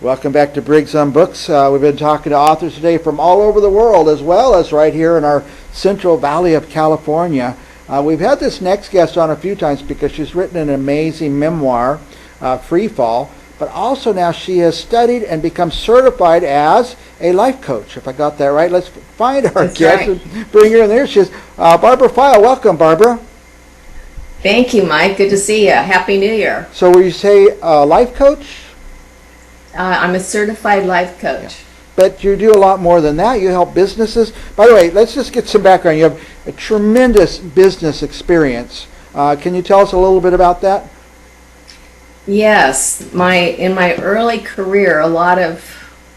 Welcome back to Briggs on Books. We've been talking to authors today from all over the world, as well as right here in our Central Valley of California. We've had this next guest on a few times because she's written an amazing memoir, Free Fall, but also now she has studied and become certified as a life coach. If I got that right, let's find our That's guest right. and bring her in there. She's Barbara File. Welcome, Barbara. Thank you, Mike. Good to see you. Happy New Year. So will you say life coach? I'm a certified life coach. But you do a lot more than that. You help businesses. By the way, let's just get some background. You have a tremendous business experience. Can you tell us a little bit about that? Yes, in my early career, a lot of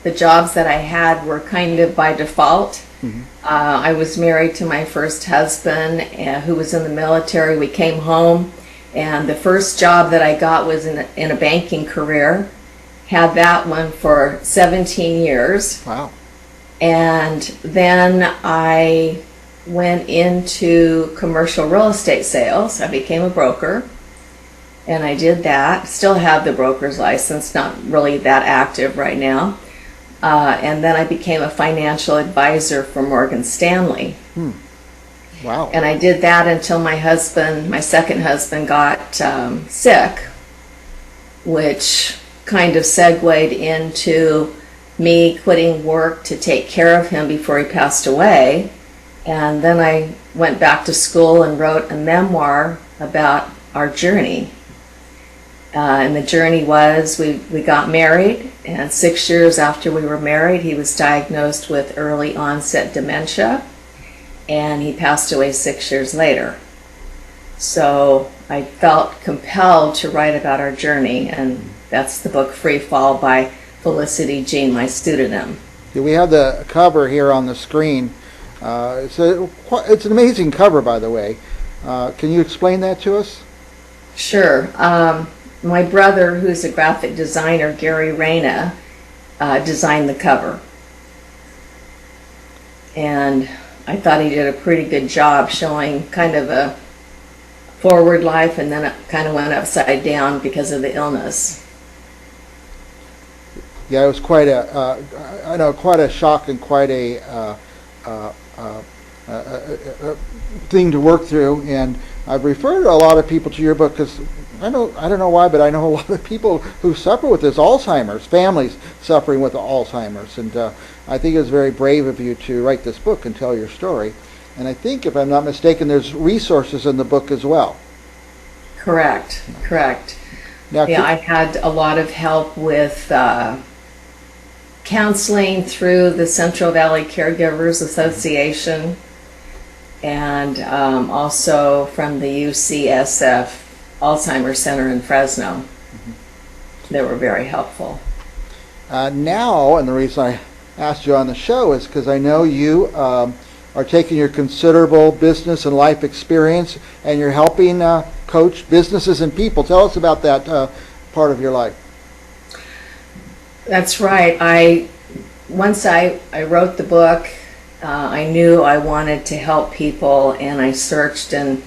the jobs that I had were kind of by default. I was married to my first husband, who was in the military. We came home, and the first job that I got was in a banking career. Had that one for 17 years. Wow. And then I went into commercial real estate sales. I became a broker, and I did that. Still have the broker's license, not really that active right now. And then I became a financial advisor for Morgan Stanley. Wow. And I did that until my second husband got sick, which kind of segued into me quitting work to take care of him before he passed away. And then I went back to school and wrote a memoir about our journey. And the journey was we got married, and 6 years after we were married, he was diagnosed with early onset dementia, and he passed away 6 years later. So I felt compelled to write about our journey, and that's the book Free Fall by Felicity Jean, my pseudonym. We have the cover here on the screen. It's an amazing cover, by the way. Can you explain that to us? Sure. My brother, who's a graphic designer, Gary Reyna, designed the cover. And I thought he did a pretty good job showing kind of a forward life, and then it kind of went upside down because of the illness. Yeah, it was quite a shock and quite a thing to work through. And I've referred a lot of people to your book because I don't know why, but I know a lot of people who suffer with this Alzheimer's, families suffering with Alzheimer's, and I think it was very brave of you to write this book and tell your story. And I think, if I'm not mistaken, there's resources in the book as well. Correct. Now, Yeah, I had a lot of help with counseling through the Central Valley Caregivers Association, and also from the UCSF Alzheimer's Center in Fresno. They were very helpful. Now, and the reason I asked you on the show is because I know you are taking your considerable business and life experience and you're helping coach businesses and people. Tell us about that part of your life. That's right. Once I wrote the book, I knew I wanted to help people, and I searched and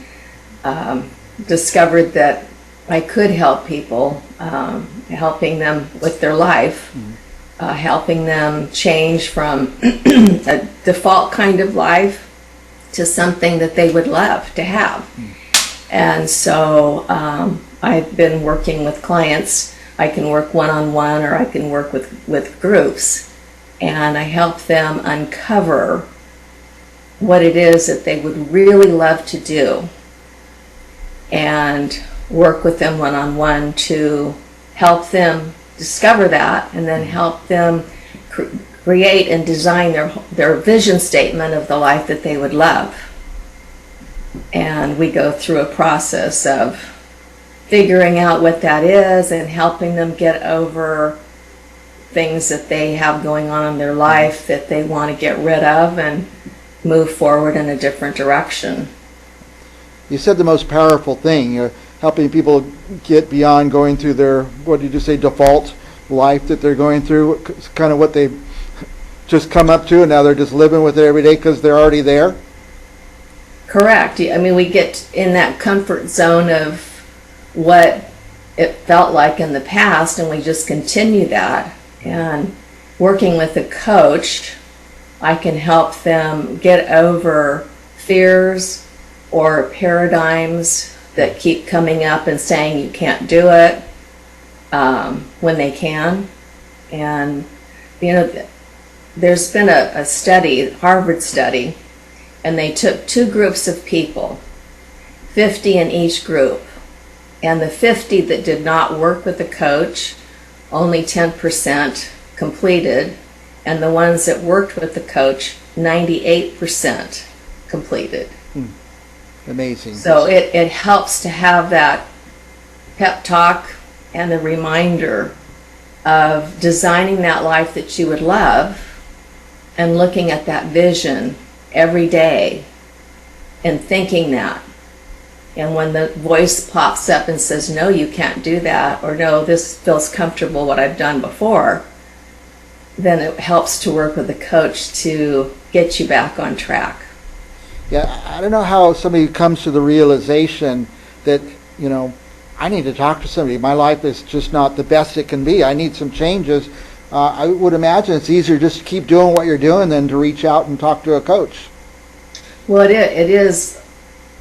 discovered that I could help people, helping them with their life, helping them change from a default kind of life to something that they would love to have. And so I've been working with clients. I can work one-on-one, or I can work with groups, and I help them uncover what it is that they would really love to do, and work with them one-on-one to help them discover that, and then help them create and design their vision statement of the life that they would love. And we go through a process of figuring out what that is and helping them get over things that they have going on in their life that they want to get rid of and move forward in a different direction. You said the most powerful thing, you're helping people get beyond going through their, what did you say, default life that they're going through. It's kind of what they just come up to, and now they're just living with it every day because they're already there. Correct. I mean, we get in that comfort zone of what it felt like in the past, and we just continue that. And working with a coach, I can help them get over fears or paradigms that keep coming up and saying you can't do it when they can. And, there's been a study, Harvard study, and they took two groups of people, 50 in each group. And the 50 that did not work with a coach, only 10% completed. And the ones that worked with the coach, 98% completed. Amazing. So it helps to have that pep talk and the reminder of designing that life that you would love and looking at that vision every day and thinking that. And when the voice pops up and says, no, you can't do that, or no, this feels comfortable, what I've done before, then it helps to work with a coach to get you back on track. Yeah, I don't know how somebody comes to the realization that, I need to talk to somebody. My life is just not the best it can be. I need some changes. I would imagine it's easier just to keep doing what you're doing than to reach out and talk to a coach. Well, it is.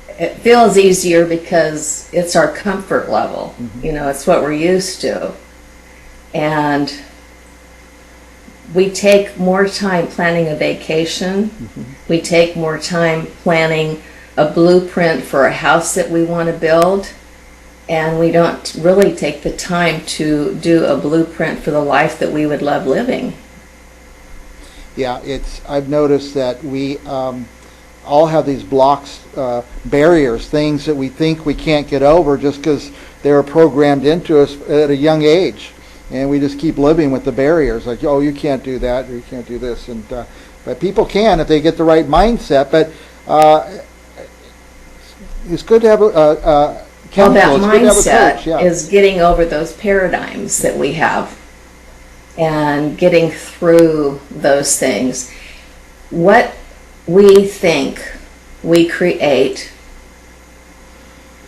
It feels easier because it's our comfort level. It's what we're used to. And we take more time planning a vacation. We take more time planning a blueprint for a house that we want to build. And we don't really take the time to do a blueprint for the life that we would love living. Yeah, I've noticed that we all have these blocks, barriers, things that we think we can't get over just because they were programmed into us at a young age. And we just keep living with the barriers, like, oh, you can't do that, or you can't do this. But people can if they get the right mindset. But it's good to have a that mindset is getting over those paradigms that we have and getting through those things. What we think, we create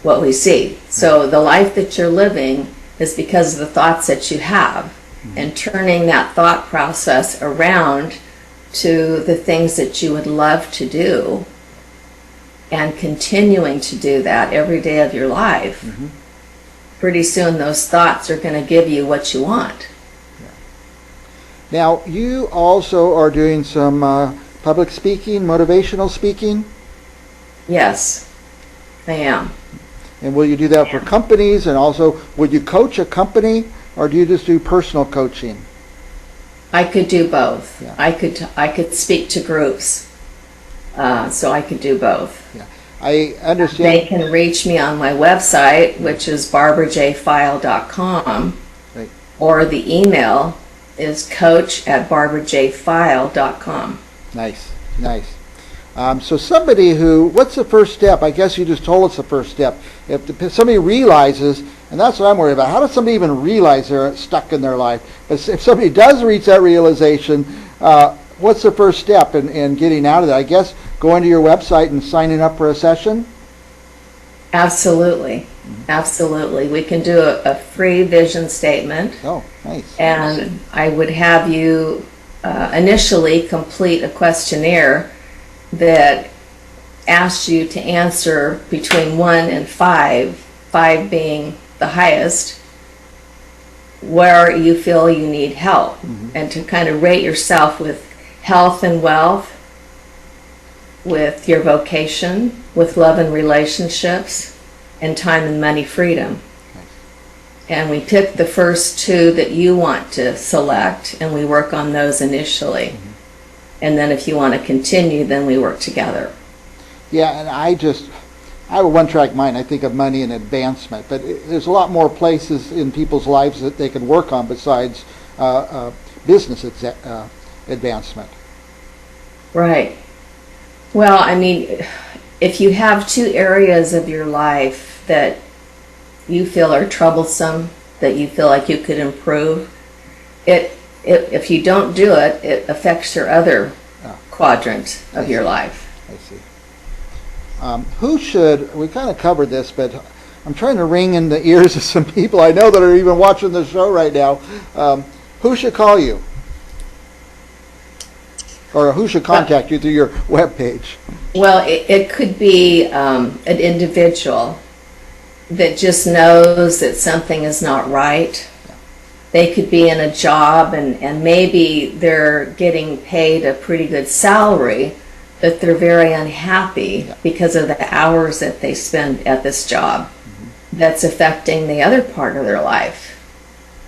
what we see. So the life that you're living is because of the thoughts that you have, and turning that thought process around to the things that you would love to do and continuing to do that every day of your life. Pretty soon those thoughts are going to give you what you want. Now, you also are doing some public speaking, motivational speaking? Yes, I am. And will you do that for companies? And also, would you coach a company, or do you just do personal coaching? I could do both. Yeah. I could speak to groups, so I could do both. Yeah, I understand. They can reach me on my website, which is barbarajfile.com, Right. or the email is coach@barbarajfile.com. Nice. So somebody what's the first step? I guess you just told us the first step. If somebody realizes, and that's what I'm worried about, how does somebody even realize they're stuck in their life? But if somebody does reach that realization, what's the first step in getting out of that? I guess going to your website and signing up for a session? Absolutely. Absolutely. We can do a free vision statement. Oh, nice. And I would have you initially complete a questionnaire that asks you to answer between 1 and 5, 5 being the highest, where you feel you need help, and to kind of rate yourself with health and wealth, with your vocation, with love and relationships, and time and money freedom. And we pick the first 2 that you want to select, and we work on those initially. And then if you want to continue, then we work together. Yeah, and I have a one-track mind. I think of money and advancement, but there's a lot more places in people's lives that they can work on besides business advancement. Right. Well, I mean, if you have 2 areas of your life that you feel are troublesome, that you feel like you could improve, if you don't do it, it affects your other quadrant of your life. I see. We kind of covered this, but I'm trying to ring in the ears of some people I know that are even watching the show right now. Who should call you? Or who should contact you through your webpage? Well, it could be an individual that just knows that something is not right. They could be in a job and maybe they're getting paid a pretty good salary, but they're very unhappy because of the hours that they spend at this job. That's affecting the other part of their life.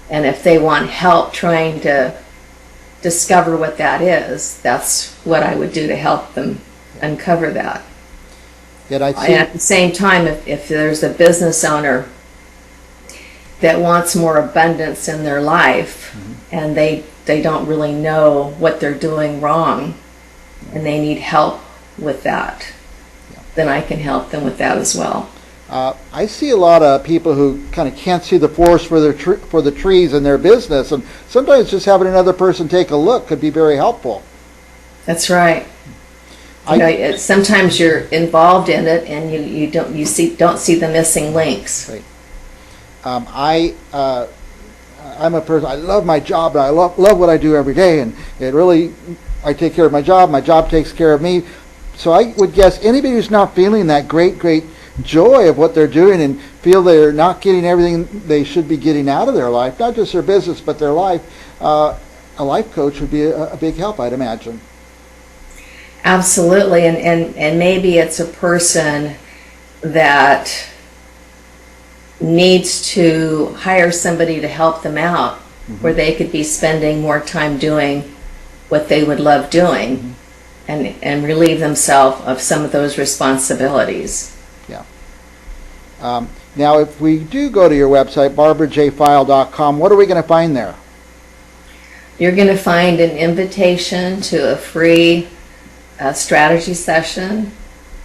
And if they want help trying to discover what that is, that's what I would do to help them uncover that. Yet I And see. at the same time, if there's a business owner that wants more abundance in their life and they don't really know what they're doing wrong and they need help with that, then I can help them with that as well. I see a lot of people who kind of can't see the forest for the trees in their business, and sometimes just having another person take a look could be very helpful. That's right. Sometimes you're involved in it and you don't see the missing links. Right. I'm a person. I love my job, and I love what I do every day, and I take care of my job takes care of me. So I would guess anybody who's not feeling that great joy of what they're doing and feel they're not getting everything they should be getting out of their life, not just their business but their life, a life coach would be a big help, I'd imagine. Absolutely, and maybe it's a person that needs to hire somebody to help them out where they could be spending more time doing what they would love doing and relieve themselves of some of those responsibilities. Now, if we do go to your website, barbarajfile.com, what are we going to find there? You're going to find an invitation to a free strategy session,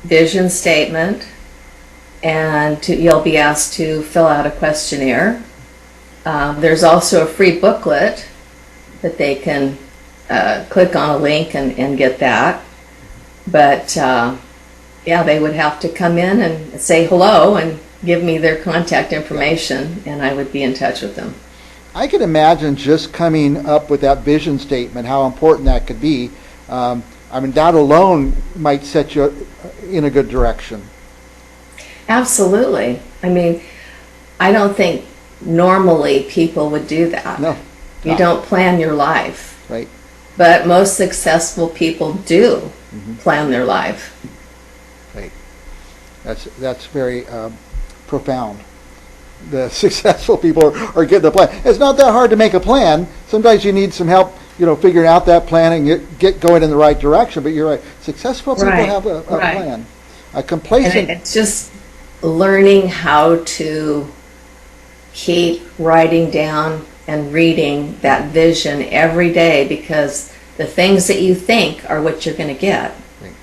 vision statement, and you'll be asked to fill out a questionnaire. There's also a free booklet that they can click on a link and get that. But they would have to come in and say hello and give me their contact information, and I would be in touch with them. I could imagine just coming up with that vision statement, how important that could be. That alone might set you in a good direction. Absolutely. I don't think normally people would do that. No. You don't plan your life. Right. But most successful people do plan their life. Right. That's very profound. The successful people are getting a plan. It's not that hard to make a plan. Sometimes you need some help, figuring out that plan and get going in the right direction. But you're right. Successful people have a plan. A complacent. And it's just learning how to keep writing down and reading that vision every day, because the things that you think are what you're going to get. Right.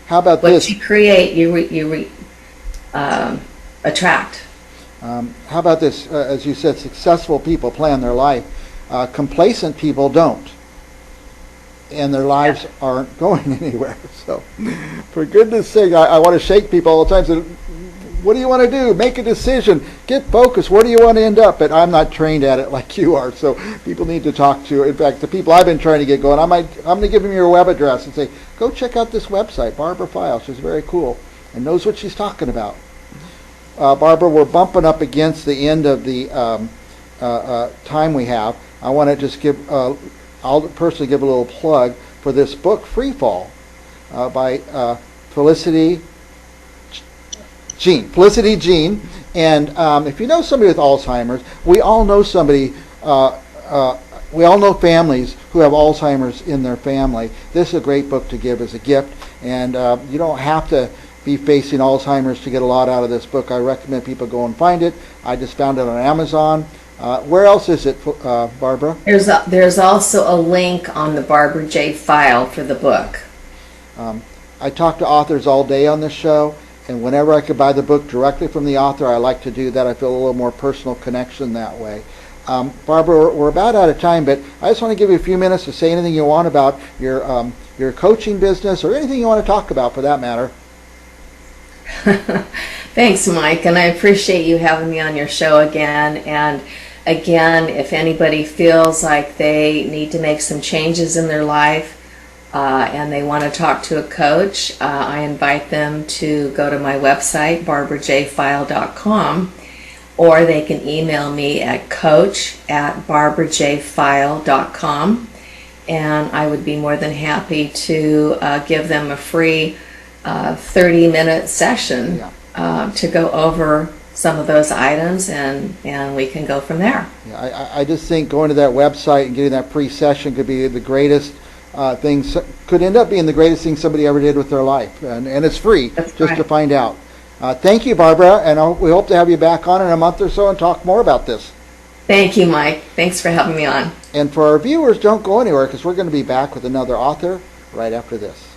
How about what this? You create, you attract. How about this? As you said, successful people plan their life. Complacent people don't. And their lives aren't going anywhere. So, for goodness sake, I want to shake people all the time. Say, what do you want to do? Make a decision. Get focused. Where do you want to end up? But I'm not trained at it like you are. So people need to talk to. In fact, the people I've been trying to get going, I'm going to give them your web address and say, go check out this website, Barbara File. She's very cool and knows what she's talking about. Barbara, we're bumping up against the end of the time we have. I want to just I'll personally give a little plug for this book, Free Fall, by Felicity Jean. And if you know somebody with Alzheimer's, we all know somebody, we all know families who have Alzheimer's in their family. This is a great book to give as a gift, and you don't have to be facing Alzheimer's to get a lot out of this book. I recommend people go and find it. I just found it on Amazon. Where else is it, Barbara? There's also a link on the Barbara J. File for the book. I talk to authors all day on this show, and whenever I could buy the book directly from the author, I like to do that. I feel a little more personal connection that way. Barbara, we're about out of time, but I just want to give you a few minutes to say anything you want about your coaching business or anything you want to talk about for that matter. Thanks, Mike, and I appreciate you having me on your show again. And Again, if anybody feels like they need to make some changes in their life and they want to talk to a coach, I invite them to go to my website, barbarajfile.com, or they can email me at coach@barbarajfile.com, and I would be more than happy to give them a free 30-minute session to go over some of those items, and we can go from there. Yeah, I just think going to that website and getting that free session could be the greatest thing, could end up being the greatest thing somebody ever did with their life. And it's free. That's just right. to find out. Thank you, Barbara, and we hope to have you back on in a month or so and talk more about this. Thank you, Mike. Thanks for having me on. And for our viewers, don't go anywhere, because we're going to be back with another author right after this.